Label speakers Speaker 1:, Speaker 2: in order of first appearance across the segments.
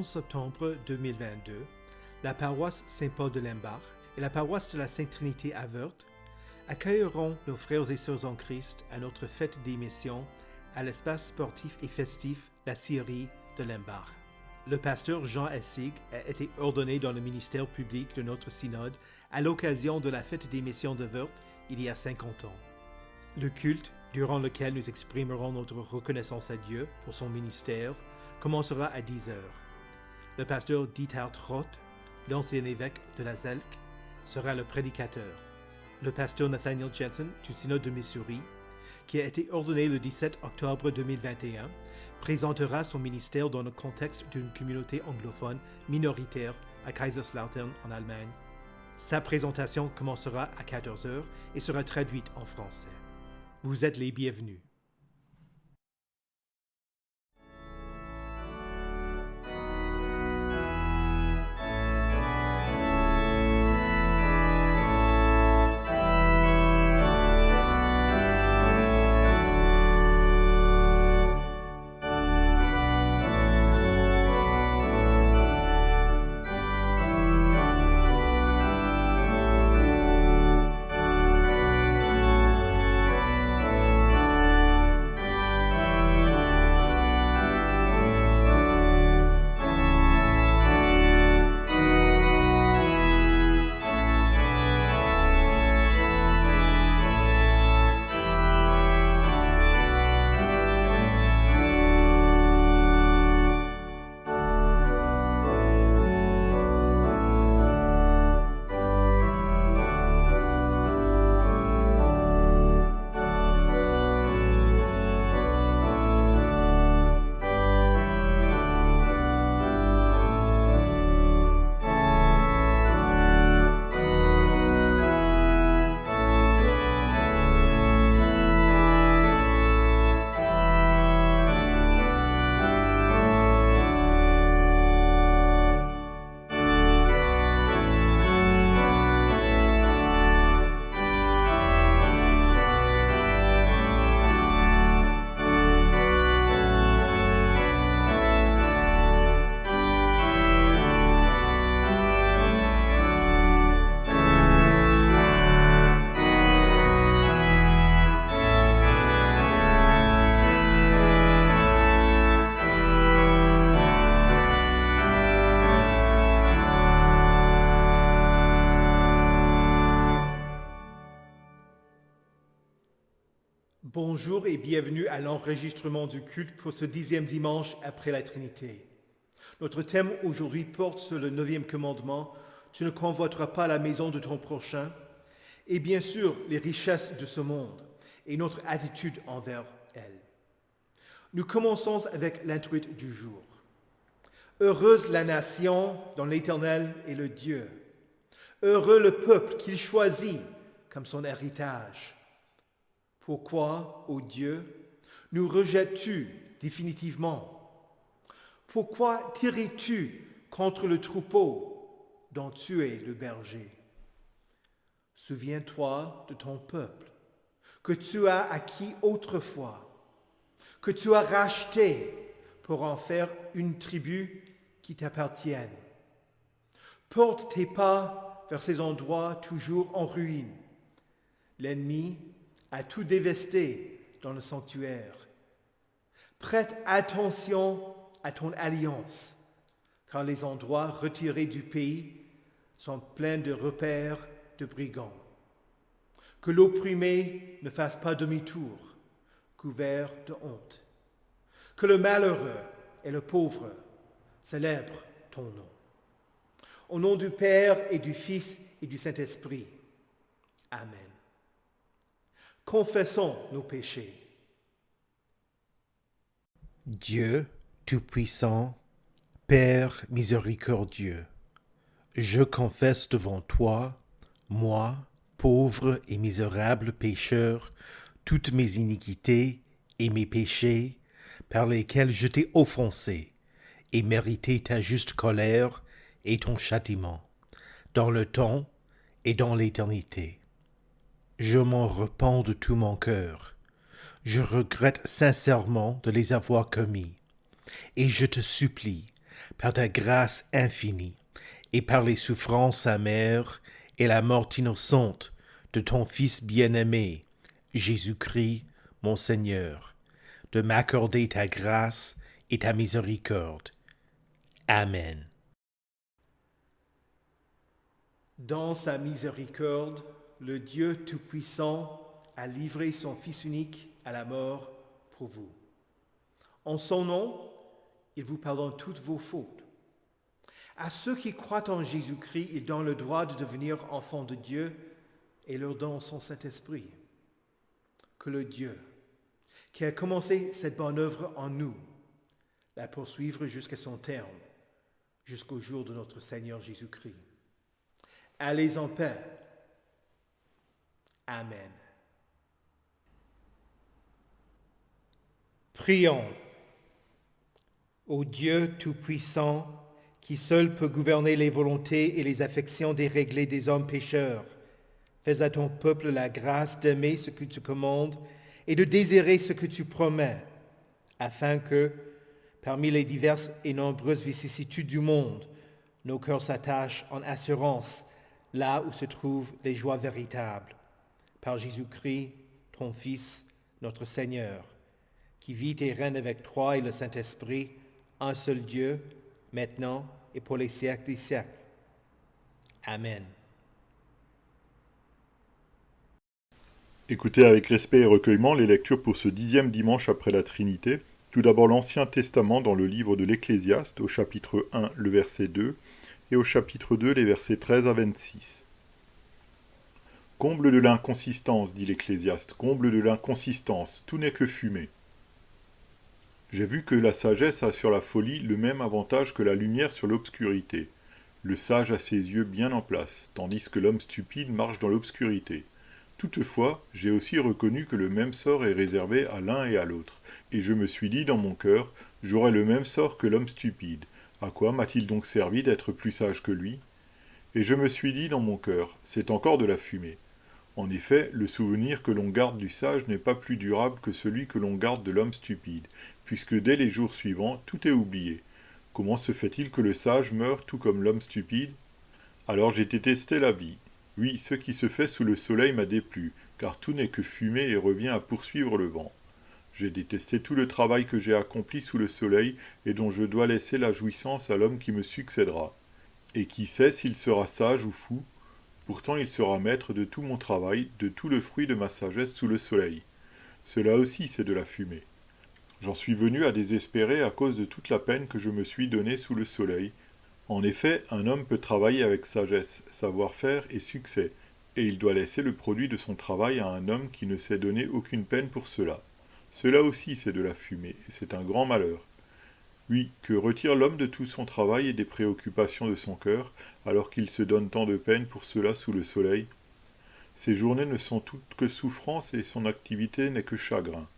Speaker 1: 11 septembre 2022, la paroisse Saint-Paul de Lemberg et la paroisse de la Sainte Trinité à Wörth accueilleront nos frères et sœurs en Christ à notre fête des missions à l'espace sportif et festif La Scierie de Lemberg. Le pasteur Jean Essig a été ordonné dans le ministère public de notre synode à l'occasion de la fête des missions de Wörth il y a 50 ans. Le culte, durant lequel nous exprimerons notre reconnaissance à Dieu pour son ministère, commencera à 10 heures. Le pasteur Dieter Roth, l'ancien évêque de la Zelk, sera le prédicateur. Le pasteur Nathaniel Jensen du synode de Missouri, qui a été ordonné le 17 octobre 2021, présentera son ministère dans le contexte d'une communauté anglophone minoritaire à Kaiserslautern en Allemagne. Sa présentation commencera à 14 heures et sera traduite en français. Vous êtes les bienvenus. Bonjour et bienvenue à l'enregistrement du culte pour ce 10e dimanche après la Trinité. Notre thème aujourd'hui porte sur le 9e commandement « Tu ne convoiteras pas la maison de ton prochain » et bien sûr les richesses de ce monde et notre attitude envers elles. Nous commençons avec l'intuit du jour. Heureuse la nation dont l'Éternel est le Dieu. Heureux le peuple qu'il choisit comme son héritage. Pourquoi, ô Dieu, nous rejettes-tu définitivement? Pourquoi tires-tu contre le troupeau dont tu es le berger? Souviens-toi de ton peuple, que tu as acquis autrefois, que tu as racheté pour en faire une tribu qui t'appartienne. Porte tes pas vers ces endroits toujours en ruine. L'ennemi a tout dévasté dans le sanctuaire. Prête attention à ton alliance, car les endroits retirés du pays sont pleins de repères de brigands. Que l'opprimé ne fasse pas demi-tour, couvert de honte. Que le malheureux et le pauvre célèbrent ton nom. Au nom du Père et du Fils et du Saint-Esprit. Amen. Confessons nos péchés.
Speaker 2: Dieu Tout-Puissant, Père miséricordieux, je confesse devant toi, moi, pauvre et misérable pécheur, toutes mes iniquités et mes péchés par lesquels je t'ai offensé et mérité ta juste colère et ton châtiment, dans le temps et dans l'éternité. Je m'en repens de tout mon cœur. Je regrette sincèrement de les avoir commis, et je te supplie par ta grâce infinie, et par les souffrances amères et la mort innocente de ton Fils bien-aimé, Jésus-Christ, mon Seigneur, de m'accorder ta grâce et ta miséricorde. Amen.
Speaker 1: Dans sa miséricorde, le Dieu Tout-Puissant a livré son Fils unique à la mort pour vous. En son nom, il vous pardonne toutes vos fautes. À ceux qui croient en Jésus-Christ, il donne le droit de devenir enfants de Dieu et leur donne son Saint-Esprit. Que le Dieu, qui a commencé cette bonne œuvre en nous, la poursuivre jusqu'à son terme, jusqu'au jour de notre Seigneur Jésus-Christ. Allez en paix. Amen. Prions. Ô Dieu Tout-Puissant, qui seul peut gouverner les volontés et les affections déréglées des hommes pécheurs, fais à ton peuple la grâce d'aimer ce que tu commandes et de désirer ce que tu promets, afin que, parmi les diverses et nombreuses vicissitudes du monde, nos cœurs s'attachent en assurance là où se trouvent les joies véritables. Par Jésus-Christ, ton Fils, notre Seigneur, qui vit et règne avec toi et le Saint-Esprit, un seul Dieu, maintenant et pour les siècles des siècles. Amen.
Speaker 3: Écoutez avec respect et recueillement les lectures pour ce 10e dimanche après la Trinité. Tout d'abord l'Ancien Testament dans le livre de l'Ecclésiaste, au chapitre 1, le verset 2, et au chapitre 2, les versets 13 à 26. Comble de l'inconsistance, dit l'Ecclésiaste, comble de l'inconsistance, tout n'est que fumée. J'ai vu que la sagesse a sur la folie le même avantage que la lumière sur l'obscurité. Le sage a ses yeux bien en place, tandis que l'homme stupide marche dans l'obscurité. Toutefois, j'ai aussi reconnu que le même sort est réservé à l'un et à l'autre, et je me suis dit dans mon cœur, j'aurai le même sort que l'homme stupide. À quoi m'a-t-il donc servi d'être plus sage que lui? Et je me suis dit dans mon cœur, c'est encore de la fumée. En effet, le souvenir que l'on garde du sage n'est pas plus durable que celui que l'on garde de l'homme stupide, puisque dès les jours suivants, tout est oublié. Comment se fait-il que le sage meure tout comme l'homme stupide? Alors j'ai détesté la vie. Oui, ce qui se fait sous le soleil m'a déplu, car tout n'est que fumée et revient à poursuivre le vent. J'ai détesté tout le travail que j'ai accompli sous le soleil et dont je dois laisser la jouissance à l'homme qui me succédera. Et qui sait s'il sera sage ou fou? Pourtant il sera maître de tout mon travail, de tout le fruit de ma sagesse sous le soleil. Cela aussi c'est de la fumée. J'en suis venu à désespérer à cause de toute la peine que je me suis donnée sous le soleil. En effet, un homme peut travailler avec sagesse, savoir-faire et succès, et il doit laisser le produit de son travail à un homme qui ne s'est donné aucune peine pour cela. Cela aussi c'est de la fumée, et c'est un grand malheur. Oui, que retire l'homme de tout son travail et des préoccupations de son cœur, alors qu'il se donne tant de peine pour cela sous le soleil? Ses journées ne sont toutes que souffrance et son activité n'est que chagrin.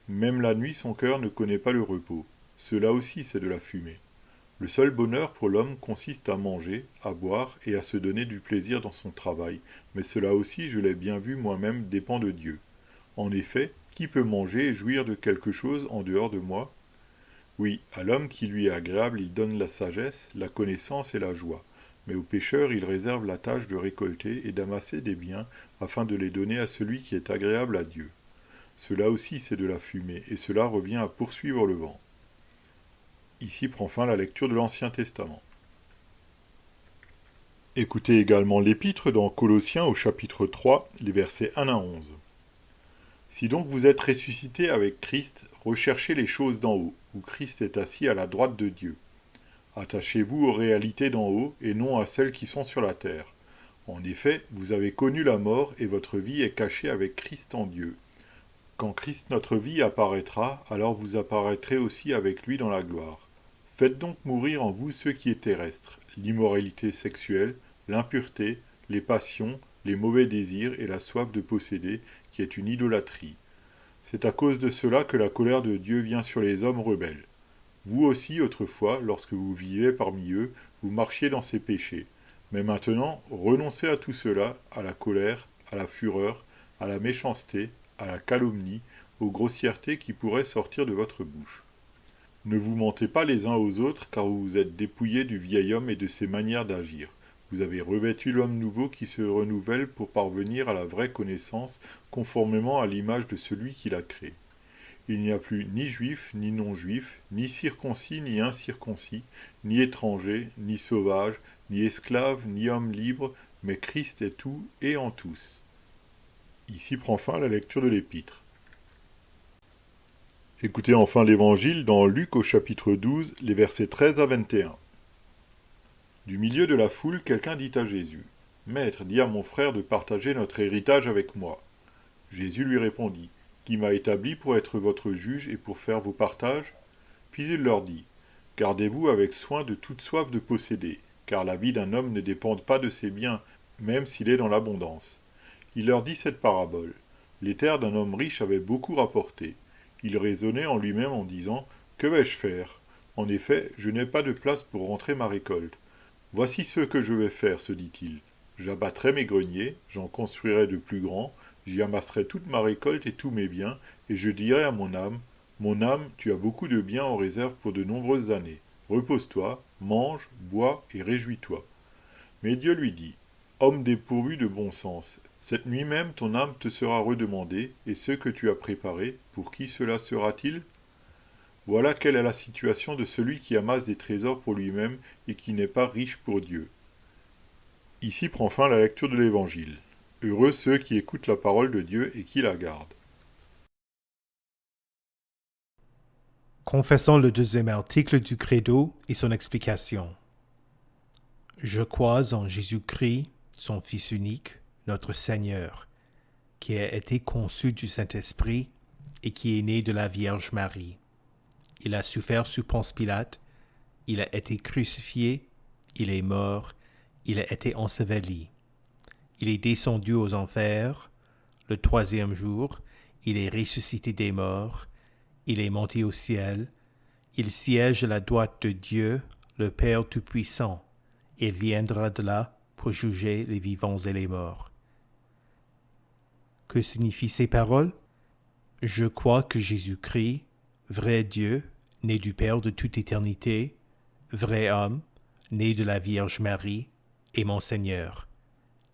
Speaker 3: Même la nuit son cœur ne connaît pas le repos. Cela aussi c'est de la fumée. Le seul bonheur pour l'homme consiste à manger, à boire et à se donner du plaisir dans son travail, mais cela aussi, je l'ai bien vu moi-même, dépend de Dieu. En effet, qui peut manger et jouir de quelque chose en dehors de moi? Oui, à l'homme qui lui est agréable, il donne la sagesse, la connaissance et la joie, mais au pécheur, il réserve la tâche de récolter et d'amasser des biens afin de les donner à celui qui est agréable à Dieu. Cela aussi, c'est de la fumée, et cela revient à poursuivre le vent. Ici prend fin la lecture de l'Ancien Testament. Écoutez également l'Épître dans Colossiens au chapitre 3, les versets 1 à 11. Si donc vous êtes ressuscités avec Christ, recherchez les choses d'en haut, où Christ est assis à la droite de Dieu. Attachez-vous aux réalités d'en haut et non à celles qui sont sur la terre. En effet, vous avez connu la mort et votre vie est cachée avec Christ en Dieu. Quand Christ notre vie apparaîtra, alors vous apparaîtrez aussi avec lui dans la gloire. Faites donc mourir en vous ce qui est terrestre, l'immoralité sexuelle, l'impureté, les passions, les mauvais désirs et la soif de posséder, qui est une idolâtrie. C'est à cause de cela que la colère de Dieu vient sur les hommes rebelles. Vous aussi, autrefois, lorsque vous viviez parmi eux, vous marchiez dans ces péchés. Mais maintenant, renoncez à tout cela, à la colère, à la fureur, à la méchanceté, à la calomnie, aux grossièretés qui pourraient sortir de votre bouche. Ne vous mentez pas les uns aux autres, car vous vous êtes dépouillés du vieil homme et de ses manières d'agir. Vous avez revêtu l'homme nouveau qui se renouvelle pour parvenir à la vraie connaissance, conformément à l'image de celui qui l'a créé. Il n'y a plus ni juif, ni non-juif, ni circoncis, ni incirconcis, ni étranger, ni sauvage, ni esclave, ni homme libre, mais Christ est tout et en tous. Ici prend fin la lecture de l'Épître. Écoutez enfin l'Évangile dans Luc au chapitre 12, les versets 13 à 21. Du milieu de la foule, quelqu'un dit à Jésus, « Maître, dis à mon frère de partager notre héritage avec moi. » Jésus lui répondit, « Qui m'a établi pour être votre juge et pour faire vos partages ?» Puis il leur dit, « Gardez-vous avec soin de toute soif de posséder, car la vie d'un homme ne dépend pas de ses biens, même s'il est dans l'abondance. » Il leur dit cette parabole. Les terres d'un homme riche avaient beaucoup rapporté. Il raisonnait en lui-même en disant, « Que vais-je faire ? En effet, je n'ai pas de place pour rentrer ma récolte. Voici ce que je vais faire, se dit-il. J'abattrai mes greniers, j'en construirai de plus grands, j'y amasserai toute ma récolte et tous mes biens, et je dirai à mon âme, « Mon âme, tu as beaucoup de biens en réserve pour de nombreuses années. Repose-toi, mange, bois et réjouis-toi. » Mais Dieu lui dit, « Homme dépourvu de bon sens, cette nuit même ton âme te sera redemandée, et ce que tu as préparé, pour qui cela sera-t-il ? Voilà quelle est la situation de celui qui amasse des trésors pour lui-même et qui n'est pas riche pour Dieu. » Ici prend fin la lecture de l'Évangile. Heureux ceux qui écoutent la parole de Dieu et qui la gardent.
Speaker 1: Confessons le deuxième article du Credo et son explication. Je crois en Jésus-Christ, son Fils unique, notre Seigneur, qui a été conçu du Saint-Esprit et qui est né de la Vierge Marie. Il a souffert sous Ponce Pilate, il a été crucifié, il est mort, il a été enseveli. Il est descendu aux enfers, le troisième jour, il est ressuscité des morts, il est monté au ciel, il siège à la droite de Dieu, le Père Tout-Puissant, et il viendra de là pour juger les vivants et les morts. Que signifient ces paroles? Je crois que Jésus-Christ, vrai Dieu, né du Père de toute éternité, vrai homme, né de la Vierge Marie, est mon Seigneur.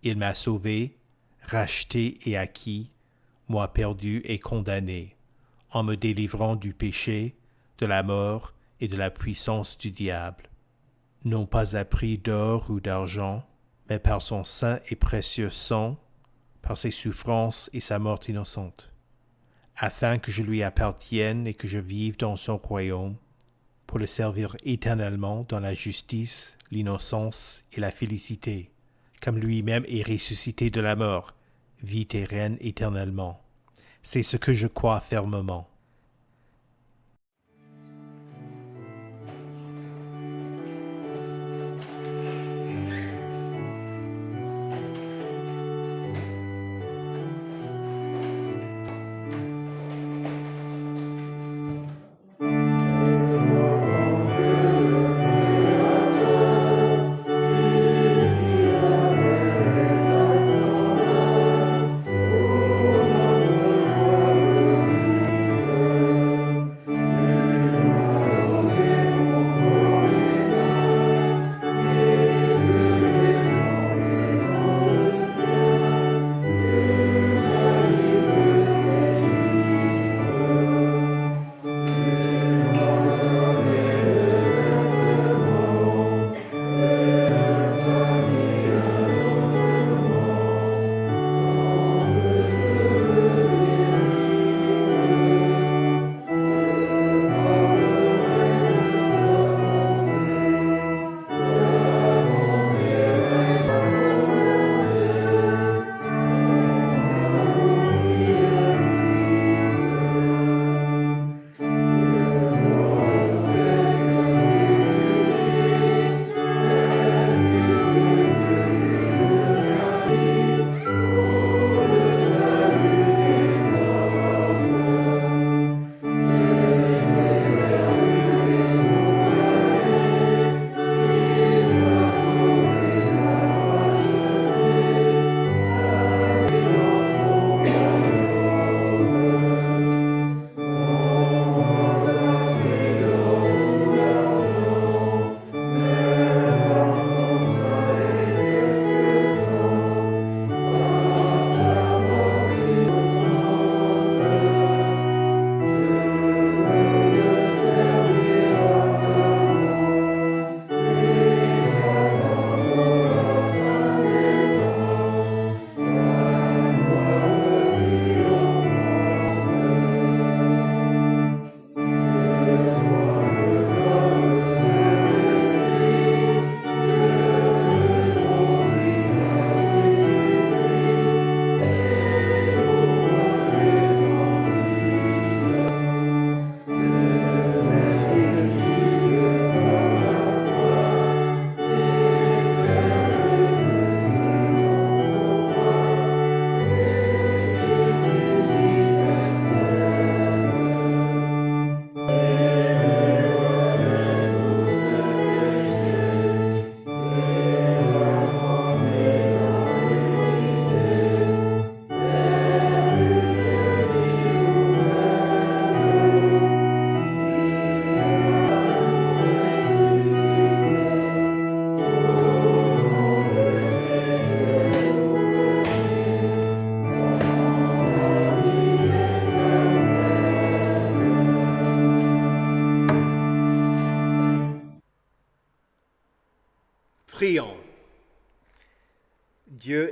Speaker 1: Il m'a sauvé, racheté et acquis, moi perdu et condamné, en me délivrant du péché, de la mort et de la puissance du diable. Non pas à prix d'or ou d'argent, mais par son saint et précieux sang, par ses souffrances et sa mort innocente, afin que je lui appartienne et que je vive dans son royaume, pour le servir éternellement dans la justice, l'innocence et la félicité, comme lui-même est ressuscité de la mort, vit et règne éternellement. C'est ce que je crois fermement.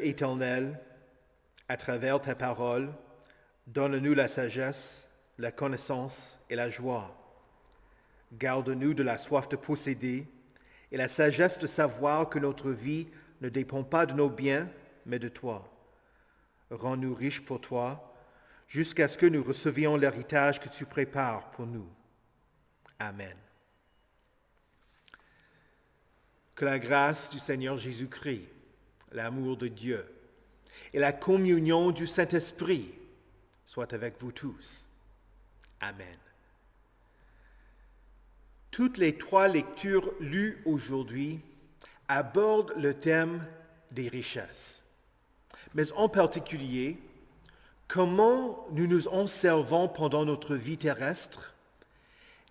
Speaker 2: éternel, à travers ta parole, donne-nous la sagesse, la connaissance et la joie. Garde-nous de la soif de posséder et la sagesse de savoir que notre vie ne dépend pas de nos biens, mais de toi. Rends-nous riches pour toi, jusqu'à ce que nous recevions l'héritage que tu prépares pour nous. Amen. Que la grâce du Seigneur Jésus-Christ, l'amour de Dieu et la communion du Saint-Esprit soient avec vous tous. Amen. Toutes les 3 lectures lues aujourd'hui abordent le thème des richesses, mais en particulier, comment nous nous en servons pendant notre vie terrestre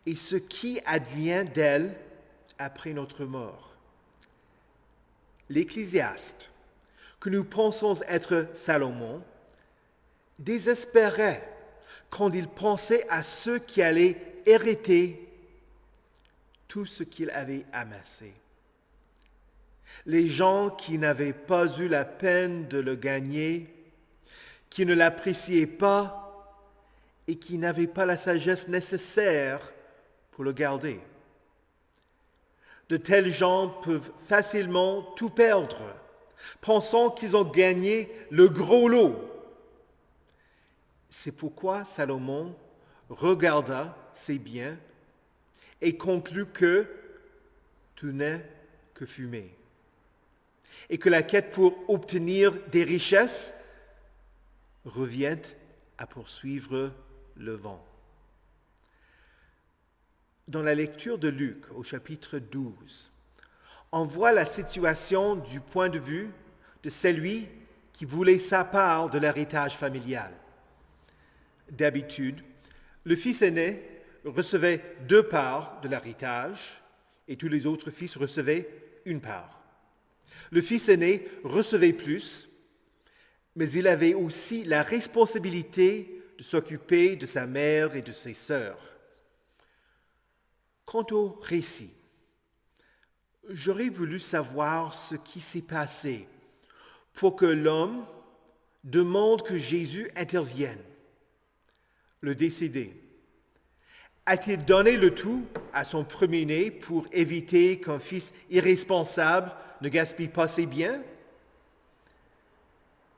Speaker 2: et ce qui advient d'elle après notre mort. L'Ecclésiaste, que nous pensons être Salomon, désespérait quand il pensait à ceux qui allaient hériter tout ce qu'il avait amassé. Les gens qui n'avaient pas eu la peine de le gagner, qui ne l'appréciaient pas et qui n'avaient pas la sagesse nécessaire pour le garder. De tels gens peuvent facilement tout perdre, pensant qu'ils ont gagné le gros lot. C'est pourquoi Salomon regarda ses biens et conclut que tout n'est que fumée, et que la quête pour obtenir des richesses revient à poursuivre le vent. Dans la lecture de Luc au chapitre 12, on voit la situation du point de vue de celui qui voulait sa part de l'héritage familial. D'habitude, le fils aîné recevait 2 parts de l'héritage et tous les autres fils recevaient 1 part. Le fils aîné recevait plus, mais il avait aussi la responsabilité de s'occuper de sa mère et de ses sœurs. Quant au récit, j'aurais voulu savoir ce qui s'est passé pour que l'homme demande que Jésus intervienne. Le décédé a-t-il donné le tout à son premier-né pour éviter qu'un fils irresponsable ne gaspille pas ses biens?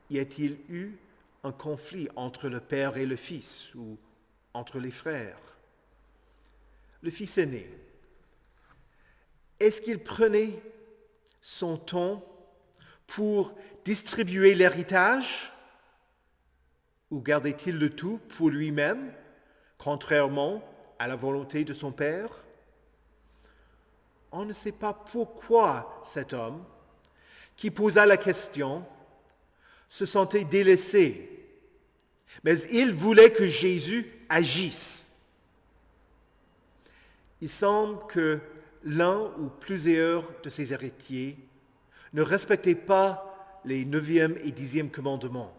Speaker 2: Y a-t-il eu un conflit entre le père et le fils ou entre les frères? Le fils aîné, est-ce qu'il prenait son temps pour distribuer l'héritage ou gardait-il le tout pour lui-même, contrairement à la volonté de son père? On ne sait pas pourquoi cet homme, qui posa la question, se sentait délaissé, mais il voulait que Jésus agisse. Il semble que l'un ou plusieurs de ses héritiers ne respectaient pas les 9e et 10e commandements,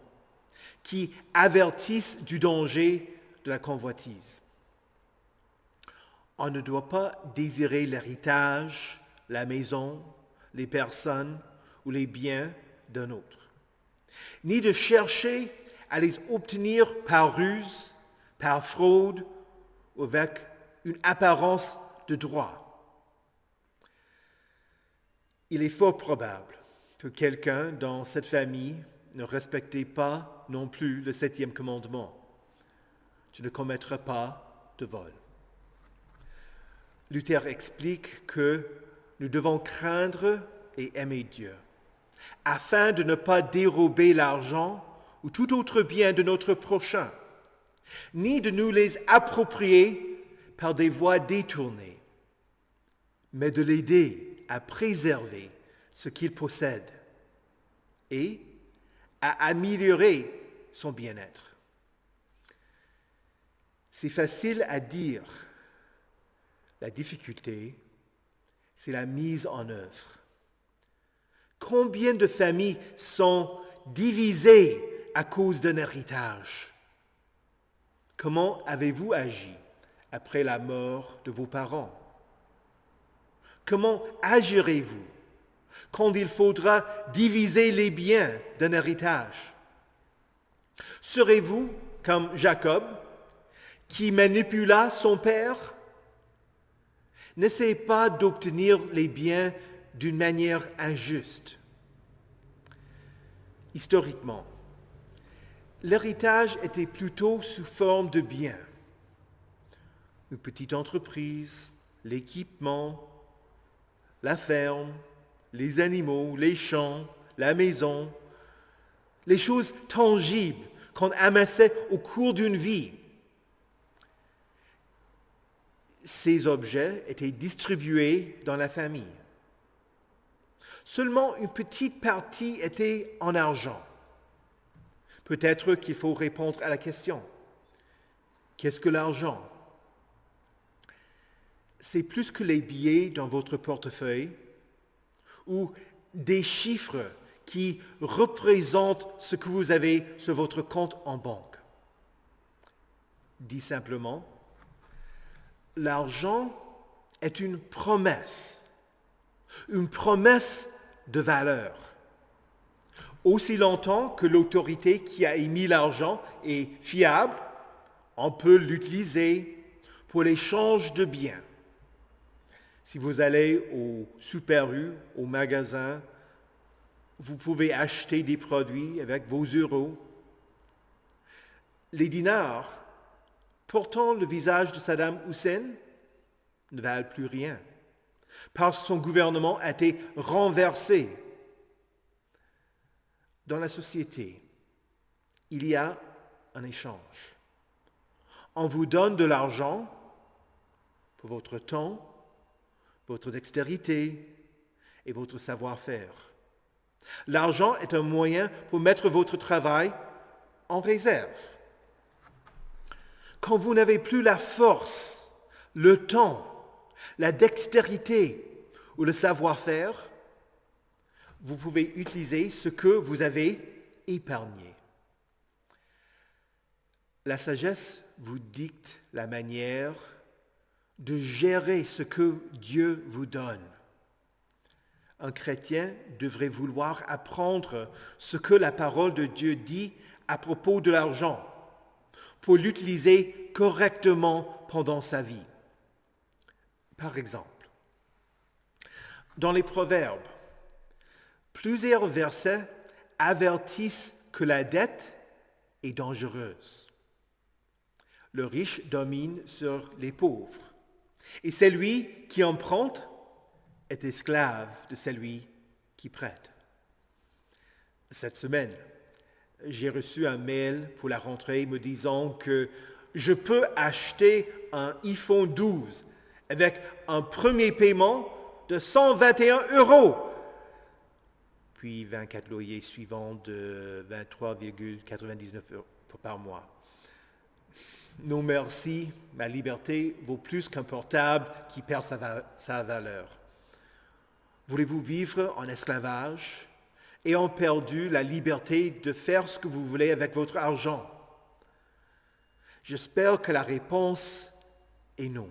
Speaker 2: qui avertissent du danger de la convoitise. On ne doit pas désirer l'héritage, la maison, les personnes ou les biens d'un autre, ni de chercher à les obtenir par ruse, par fraude ou avec une apparence de droit. Il est fort probable que quelqu'un dans cette famille ne respectait pas non plus le 7e commandement. Tu ne commettras pas de vol. Luther explique que nous devons craindre et aimer Dieu, afin de ne pas dérober l'argent ou tout autre bien de notre prochain, ni de nous les approprier par des voies détournées, mais de l'aider à préserver ce qu'il possède et à améliorer son bien-être. C'est facile à dire. La difficulté, c'est la mise en œuvre. Combien de familles sont divisées à cause d'un héritage? Comment avez-vous agi après la mort de vos parents? Comment agirez-vous
Speaker 1: quand il faudra diviser les biens d'un héritage? Serez-vous comme Jacob, qui manipula son père? N'essayez pas d'obtenir les biens d'une manière injuste. Historiquement, l'héritage était plutôt sous forme de biens. Une petite entreprise, l'équipement, la ferme, les animaux, les champs, la maison, les choses tangibles qu'on amassait au cours d'une vie. Ces objets étaient distribués dans la famille. Seulement une petite partie était en argent. Peut-être qu'il faut répondre à la question: qu'est-ce que l'argent? C'est plus que les billets dans votre portefeuille ou des chiffres qui représentent ce que vous avez sur votre compte en banque. Dit simplement, l'argent est une promesse de valeur. Aussi longtemps que l'autorité qui a émis l'argent est fiable, on peut l'utiliser pour l'échange de biens. Si vous allez au Super U, au magasin, vous pouvez acheter des produits avec vos euros. Les dinars portant le visage de Saddam Hussein ne valent plus rien, parce que son gouvernement a été renversé. Dans la société, il y a un échange. On vous donne de l'argent pour votre temps, votre dextérité et votre savoir-faire. L'argent est un moyen pour mettre votre travail en réserve. Quand vous n'avez plus la force, le temps, la dextérité ou le savoir-faire, vous pouvez utiliser ce que vous avez épargné. La sagesse vous dicte la manière de gérer ce que Dieu vous donne. Un chrétien devrait vouloir apprendre ce que la parole de Dieu dit à propos de l'argent pour l'utiliser correctement pendant sa vie. Par exemple, dans les Proverbes, plusieurs versets avertissent que la dette est dangereuse. Le riche domine sur les pauvres, et celui qui emprunte est esclave de celui qui prête. Cette semaine, j'ai reçu un mail pour la rentrée me disant que je peux acheter un iPhone 12 avec un premier paiement de 121 €, puis 24 loyers suivants de 23,99 € par mois. Non merci, ma liberté vaut plus qu'un portable qui perd sa valeur. Voulez-vous vivre en esclavage et en perdu la liberté de faire ce que vous voulez avec votre argent? J'espère que la réponse est non.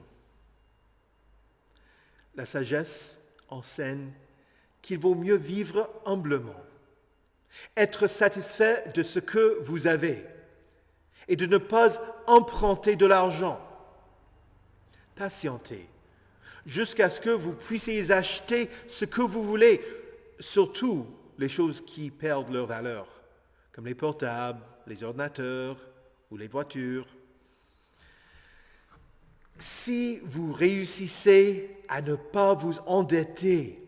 Speaker 1: La sagesse enseigne qu'il vaut mieux vivre humblement, être satisfait de ce que vous avez et de ne pas emprunter de l'argent. Patientez jusqu'à ce que vous puissiez acheter ce que vous voulez, surtout les choses qui perdent leur valeur, comme les portables, les ordinateurs ou les voitures. Si vous réussissez à ne pas vous endetter,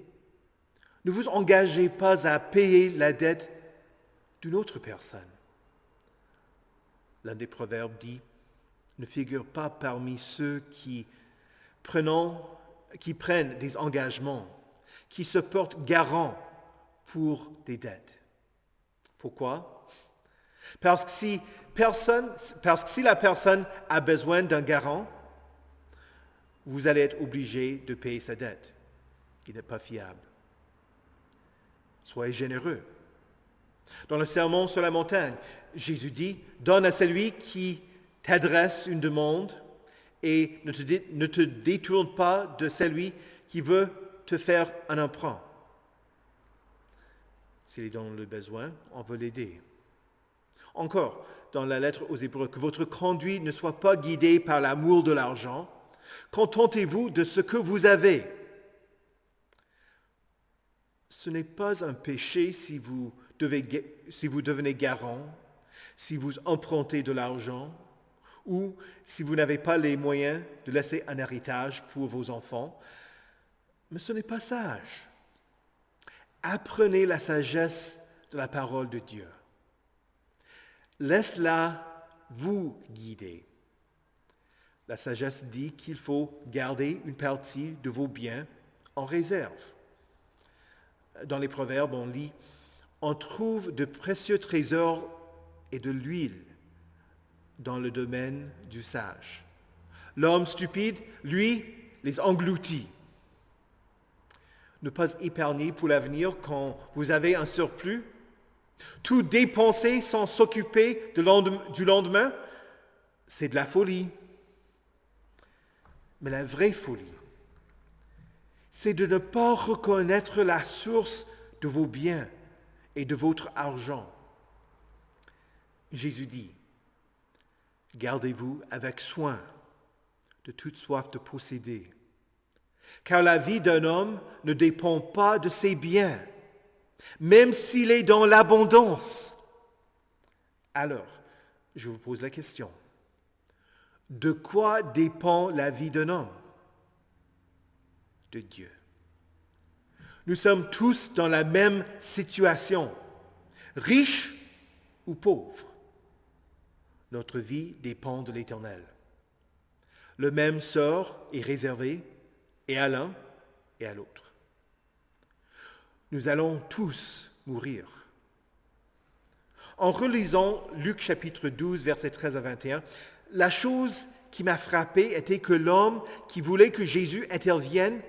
Speaker 1: ne vous engagez pas à payer la dette d'une autre personne. L'un des proverbes dit: ne figure pas parmi ceux qui prennent des engagements, qui se portent garants pour des dettes. Pourquoi? Parce que si la personne a besoin d'un garant, vous allez être obligé de payer sa dette, qui n'est pas fiable. Soyez généreux. Dans le sermon sur la montagne, Jésus dit: donne à celui qui t'adresse une demande et ne te détourne pas de celui qui veut te faire un emprunt. S'il est dans le besoin, on veut l'aider. Encore, dans la lettre aux Hébreux, que votre conduite ne soit pas guidée par l'amour de l'argent. Contentez-vous de ce que vous avez. Ce n'est pas un péché si vous devenez garant, si vous empruntez de l'argent, ou si vous n'avez pas les moyens de laisser un héritage pour vos enfants. Mais ce n'est pas sage. Apprenez la sagesse de la parole de Dieu. Laisse-la vous guider. La sagesse dit qu'il faut garder une partie de vos biens en réserve. Dans les Proverbes, on lit « On trouve de précieux trésors et de l'huile dans le domaine du sage. L'homme stupide, lui, les engloutit. » Ne pas épargner pour l'avenir quand vous avez un surplus. Tout dépenser sans s'occuper du lendemain, c'est de la folie. Mais la vraie folie, c'est de ne pas reconnaître la source de vos biens et de votre argent. Jésus dit, « Gardez-vous avec soin de toute soif de posséder, car la vie d'un homme ne dépend pas de ses biens, même s'il est dans l'abondance. » Alors, je vous pose la question. De quoi dépend la vie d'un homme? De Dieu. Nous sommes tous dans la même situation, riches ou pauvres. Notre vie dépend de l'Éternel. Le même sort est réservé et à l'un et à l'autre. Nous allons tous mourir. En relisant Luc chapitre 12, versets 13 à 21, la chose qui m'a frappé était que l'homme qui voulait que Jésus intervienne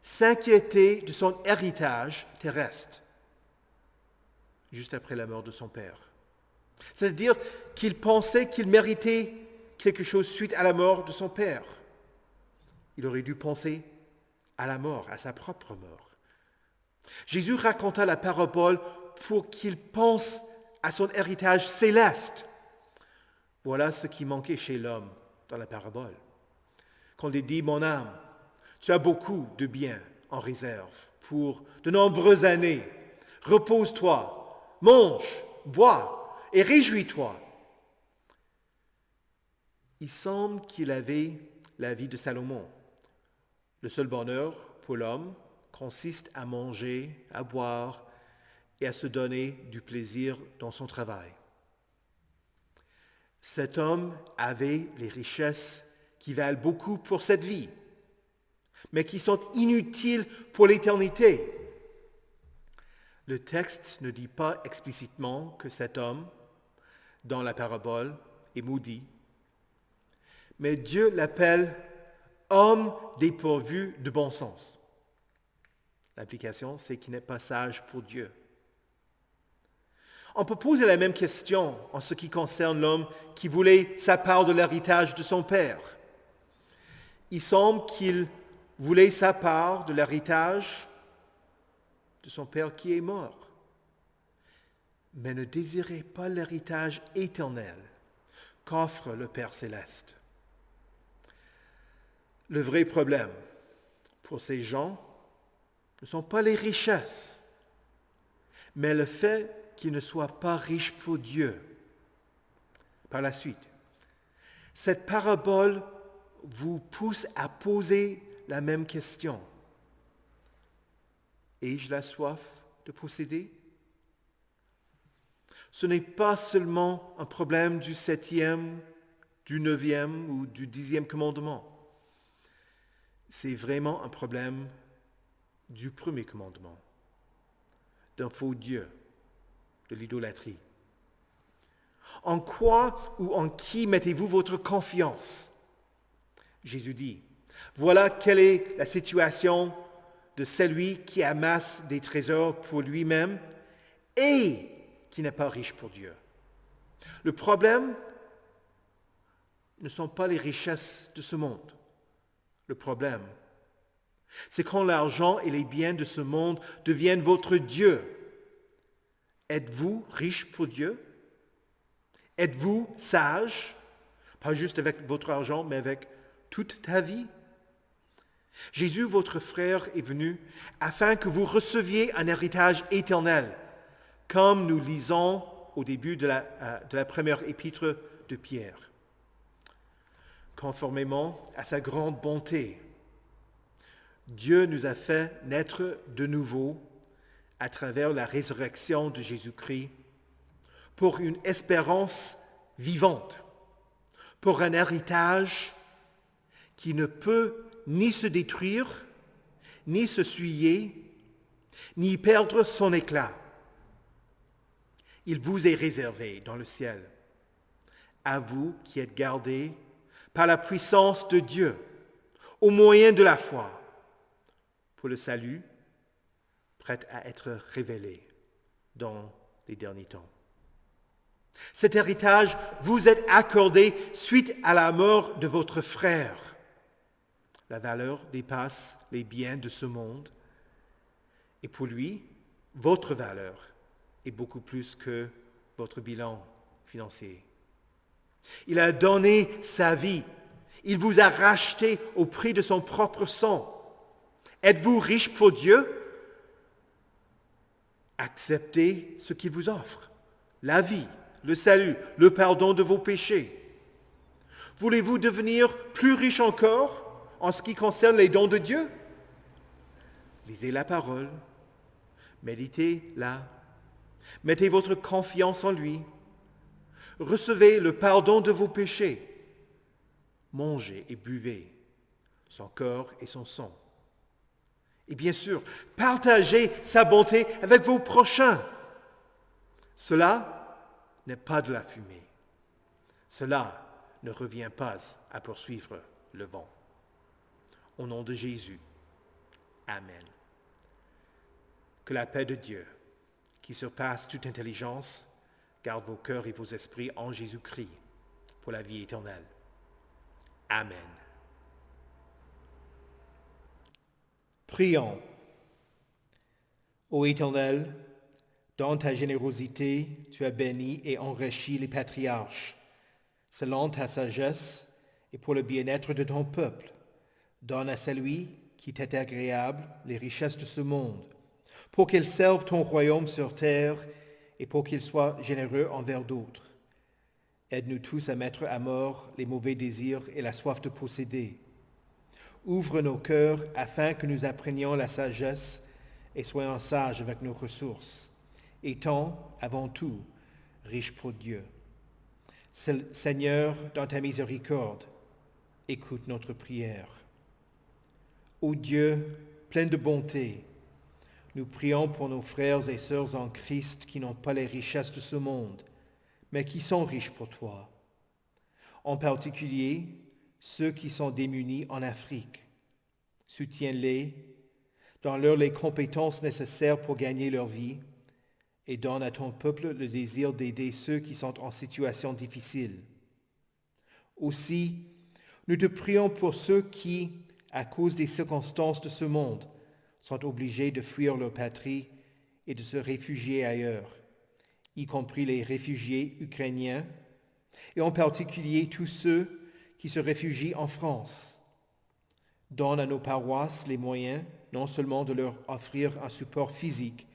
Speaker 1: s'inquiétait de son héritage terrestre, juste après la mort de son père. C'est-à-dire qu'il pensait qu'il méritait quelque chose suite à la mort de son père. Il aurait dû penser à la mort, à sa propre mort. Jésus raconta la parabole pour qu'il pense à son héritage céleste. Voilà ce qui manquait chez l'homme dans la parabole. Quand il dit « Mon âme, tu as beaucoup de biens en réserve pour de nombreuses années. Repose-toi, mange, bois et réjouis-toi. » Il semble qu'il avait la vie de Salomon. Le seul bonheur pour l'homme consiste à manger, à boire et à se donner du plaisir dans son travail. Cet homme avait les richesses qui valent beaucoup pour cette vie, mais qui sont inutiles pour l'éternité. Le texte ne dit pas explicitement que cet homme, dans la parabole, est maudit, mais Dieu l'appelle homme dépourvu de bon sens. L'implication, c'est qu'il n'est pas sage pour Dieu. On peut poser la même question en ce qui concerne l'homme qui voulait sa part de l'héritage de son père. Il semble qu'il voulait sa part de l'héritage de son père qui est mort, mais ne désirait pas l'héritage éternel qu'offre le Père céleste. Le vrai problème pour ces gens ne sont pas les richesses, mais le fait qu'ils ne soient pas riches pour Dieu. Par la suite, cette parabole vous pousse à poser la même question. Ai-je la soif de posséder? Ce n'est pas seulement un problème du 7e, du 9e ou du 10e commandement. C'est vraiment un problème du premier commandement, d'un faux Dieu, de l'idolâtrie. En quoi ou en qui mettez-vous votre confiance? Jésus dit, voilà quelle est la situation de celui qui amasse des trésors pour lui-même et qui n'est pas riche pour Dieu. Le problème ne sont pas les richesses de ce monde. Le problème, c'est quand l'argent et les biens de ce monde deviennent votre Dieu Êtes-vous riche pour Dieu? Êtes-vous sage? Pas juste avec votre argent, mais avec toute ta vie? Jésus, votre frère, est venu afin que vous receviez un héritage éternel, comme nous lisons au début de la première épître de Pierre. Conformément à sa grande bonté, Dieu nous a fait naître de nouveau à travers la résurrection de Jésus-Christ pour une espérance vivante, pour un héritage qui ne peut ni se détruire, ni se souiller, ni perdre son éclat. Il vous est réservé dans le ciel, à vous qui êtes gardés par la puissance de Dieu, au moyen de la foi, pour le salut, prêt à être révélé dans les derniers temps. Cet héritage vous est accordé suite à la mort de votre frère. La valeur dépasse les biens de ce monde, et pour lui, votre valeur est beaucoup plus que votre bilan financier. Il a donné sa vie. Il vous a racheté au prix de son propre sang. Êtes-vous riche pour Dieu? Acceptez ce qu'il vous offre. La vie, le salut, le pardon de vos péchés. Voulez-vous devenir plus riche encore en ce qui concerne les dons de Dieu? Lisez la parole. Méditez-la. Mettez votre confiance en lui. Recevez le pardon de vos péchés. Mangez et buvez son corps et son sang. Et bien sûr, partagez sa bonté avec vos prochains. Cela n'est pas de la fumée. Cela ne revient pas à poursuivre le vent. Au nom de Jésus, Amen. Que la paix de Dieu, qui surpasse toute intelligence, garde vos cœurs et vos esprits en Jésus-Christ pour la vie éternelle. Amen. Prions. Ô Éternel, dans ta générosité, tu as béni et enrichi les patriarches, selon ta sagesse et pour le bien-être de ton peuple. Donne à celui qui t'est agréable les richesses de ce monde, pour qu'il serve ton royaume sur terre et pour qu'il soit généreux envers d'autres. Aide-nous tous à mettre à mort les mauvais désirs et la soif de posséder. Ouvre nos cœurs afin que nous apprenions la sagesse et soyons sages avec nos ressources, étant avant tout riches pour Dieu. Seigneur, dans ta miséricorde, écoute notre prière. Ô Dieu, plein de bonté, nous prions pour nos frères et sœurs en Christ qui n'ont pas les richesses de ce monde, mais qui sont riches pour toi. En particulier, ceux qui sont démunis en Afrique. Soutiens-les, donne-leur les compétences nécessaires pour gagner leur vie et donne à ton peuple le désir d'aider ceux qui sont en situation difficile. Aussi, nous te prions pour ceux qui, à cause des circonstances de ce monde, sont obligés de fuir leur patrie et de se réfugier ailleurs, y compris les réfugiés ukrainiens, et en particulier tous ceux qui se réfugient en France. Donne à nos paroisses les moyens non seulement de leur offrir un support physique,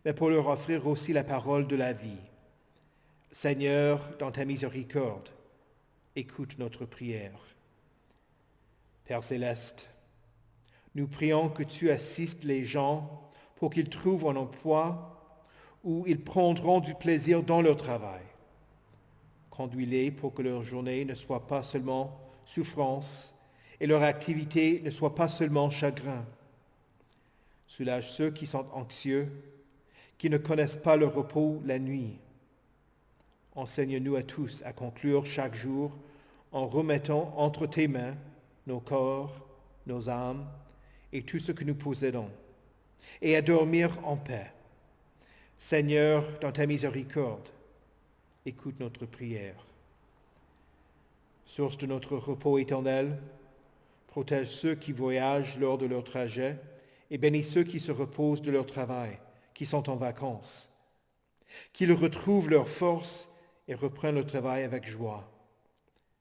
Speaker 1: mais pour leur offrir aussi la parole de la vie. Seigneur, dans ta miséricorde, écoute notre prière. Père céleste, nous prions que tu assistes les gens pour qu'ils trouvent un emploi où ils prendront du plaisir dans leur travail. Conduis-les pour que leur journée ne soit pas seulement souffrance et leur activité ne soit pas seulement chagrin. Soulage ceux qui sont anxieux, qui ne connaissent pas le repos la nuit. Enseigne-nous à tous à conclure chaque jour en remettant entre tes mains nos corps, nos âmes et tout ce que nous possédons, et à dormir en paix. Seigneur, dans ta miséricorde, écoute notre prière. Source de notre repos éternel, protège ceux qui voyagent lors de leur trajet et bénis ceux qui se reposent de leur travail, qui sont en vacances. qu'ils retrouvent leur force et reprennent le travail avec joie.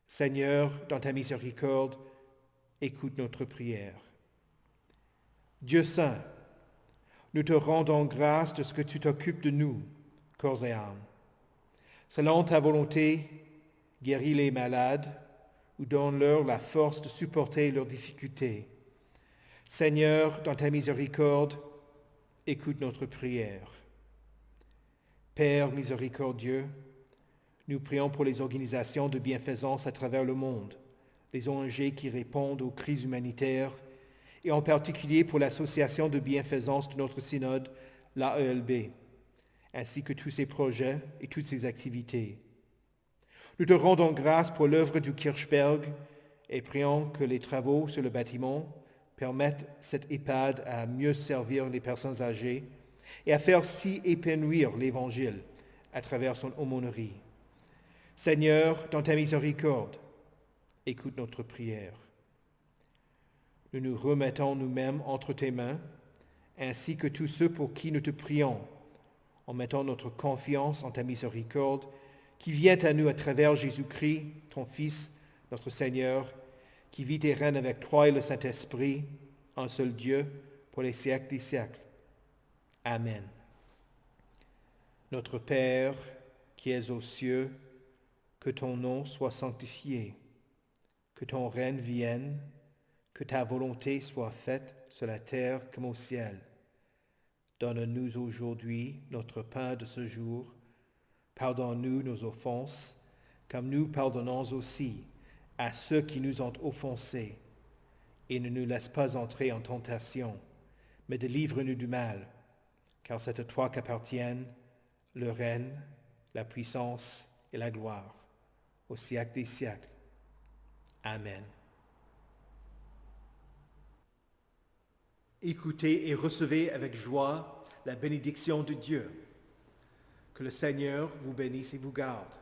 Speaker 1: Seigneur, dans ta miséricorde, écoute notre prière. Dieu saint, nous te rendons grâce de ce que tu t'occupes de nous, corps et âme. Selon ta volonté, guéris les malades ou donne-leur la force de supporter leurs difficultés. Seigneur, dans ta miséricorde, écoute notre prière. Père miséricordieux, nous prions pour les organisations de bienfaisance à travers le monde, les ONG qui répondent aux crises humanitaires, et en particulier pour l'association de bienfaisance de notre synode, l'AELB, ainsi que tous ses projets et toutes ses activités. Nous te rendons grâce pour l'œuvre du Kirchberg et prions que les travaux sur le bâtiment permettent cette EHPAD à mieux servir les personnes âgées et à faire si épanouir l'Évangile à travers son aumônerie. Seigneur, dans ta miséricorde, écoute notre prière. Nous nous remettons nous-mêmes entre tes mains, ainsi que tous ceux pour qui nous te prions, en mettant notre confiance en ta miséricorde, qui vient à nous à travers Jésus-Christ, ton Fils, notre Seigneur, qui vit et règne avec toi et le Saint-Esprit, un seul Dieu, pour les siècles des siècles. Amen. Notre Père, qui es aux cieux, que ton nom soit sanctifié, que ton règne vienne, que ta volonté soit faite sur la terre comme au ciel. Donne-nous aujourd'hui notre pain de ce jour. Pardonne-nous nos offenses, comme nous pardonnons aussi à ceux qui nous ont offensés. Et ne nous laisse pas entrer en tentation, mais délivre-nous du mal, car c'est à toi qu'appartiennent le règne, la puissance et la gloire, au siècle des siècles. Amen. Écoutez et recevez avec joie la bénédiction de Dieu. Que le Seigneur vous bénisse et vous garde.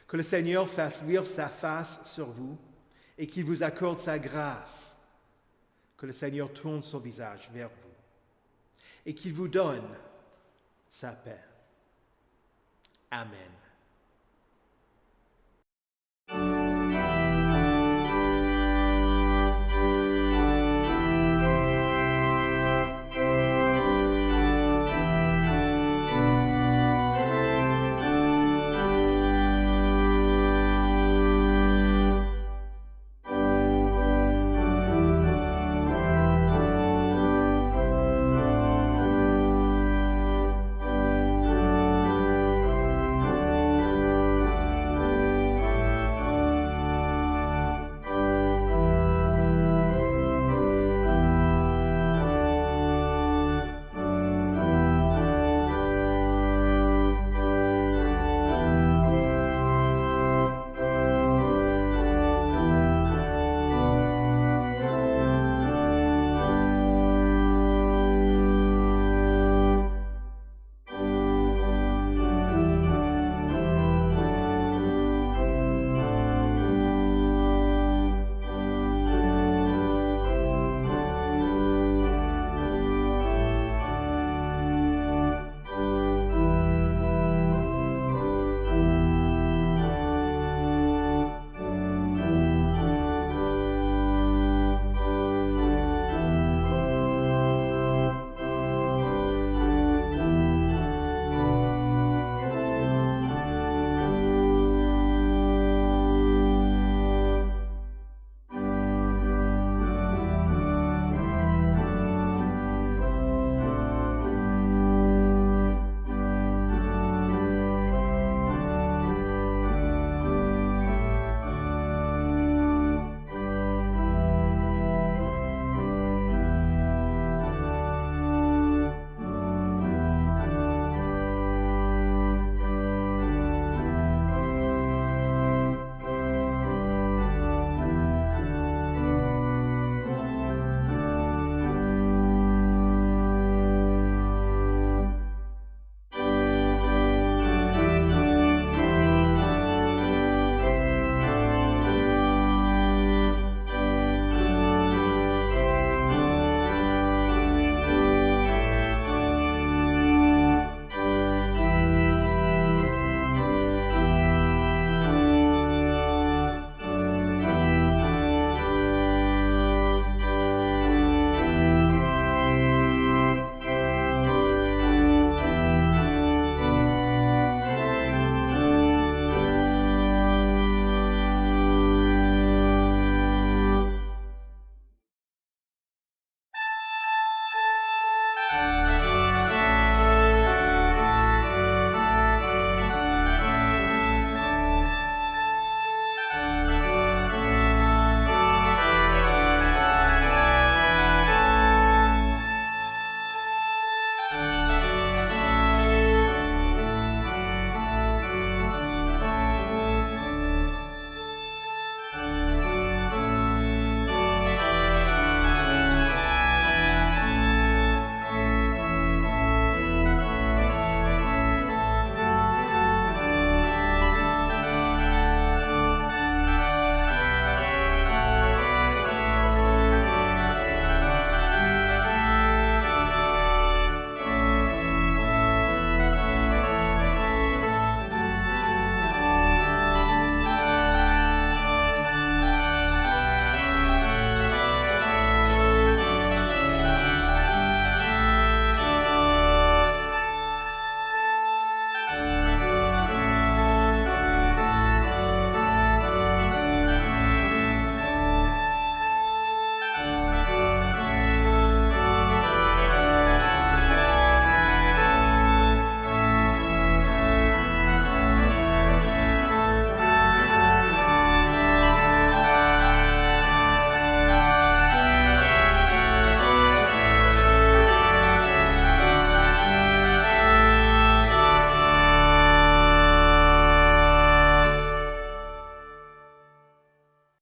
Speaker 1: Que le Seigneur fasse luire sa face sur vous et qu'il vous accorde sa grâce. Que le Seigneur tourne son visage vers vous et qu'il vous donne sa paix. Amen.